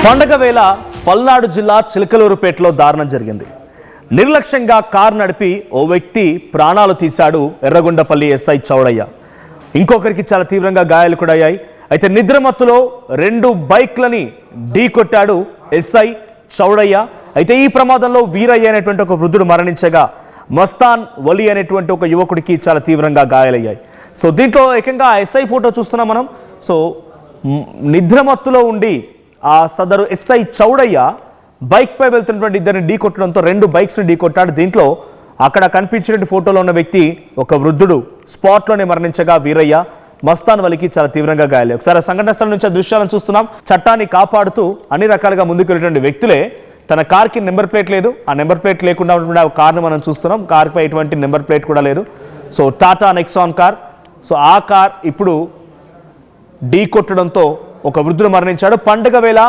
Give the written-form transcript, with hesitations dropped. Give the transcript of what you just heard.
పండగ వేళ పల్నాడు జిల్లా చిలకలూరుపేటలో దారుణం జరిగింది. నిర్లక్ష్యంగా కారు నడిపి ఓ వ్యక్తి ప్రాణాలు తీశాడు ఎర్రగొండపల్లి ఎస్ఐ చౌడయ్య. ఇంకొకరికి చాలా తీవ్రంగా గాయాలు కూడా అయ్యాయి. అయితే నిద్రమత్తులో 2 బైక్లని ఢీకొట్టాడు ఎస్ఐ చౌడయ్య. అయితే ఈ ప్రమాదంలో వీరయ్య అనేటువంటి ఒక వృద్ధుడు మరణించగా మస్తాన్ వలి అనేటువంటి ఒక యువకుడికి చాలా తీవ్రంగా గాయాలయ్యాయి. సో దీంట్లో ఏకంగా ఎస్ఐ ఫోటో చూస్తున్నాం మనం. సో నిద్రమత్తులో ఉండి ఆ సదరు ఎస్ఐ చౌడయ్య బైక్ పై వెళ్తున్నటువంటి ఇద్దరిని ఢీకొట్టడంతో 2 బైక్స్ని ఢీకొట్టాడు. దీంట్లో అక్కడ కనిపించినటువంటి ఫోటోలో ఉన్న వ్యక్తి ఒక వృద్ధుడు స్పాట్లోనే మరణించగా వీరయ్య మస్తాన్ వలికి చాలా తీవ్రంగా గాయాలయ్యాయి. ఒకసారి సంఘటన స్థలం నుంచి ఆ దృశ్యాలను చూస్తున్నాం. చట్టాన్ని కాపాడుతూ అన్ని రకాలుగా ముందుకు వెళ్ళినటువంటి వ్యక్తులే తన కార్కి నెంబర్ ప్లేట్ లేదు. ఆ నెంబర్ ప్లేట్ లేకుండా ఉన్నటువంటి ఆ కార్ను మనం చూస్తున్నాం. కార్పై ఎటువంటి నెంబర్ ప్లేట్ కూడా లేదు. So Tata Nexon car. So ఆ కార్ ఇప్పుడు ఢీ కొట్టడంతో ఒక వృద్ధుడు మరణించాడు. పండుగ వేళ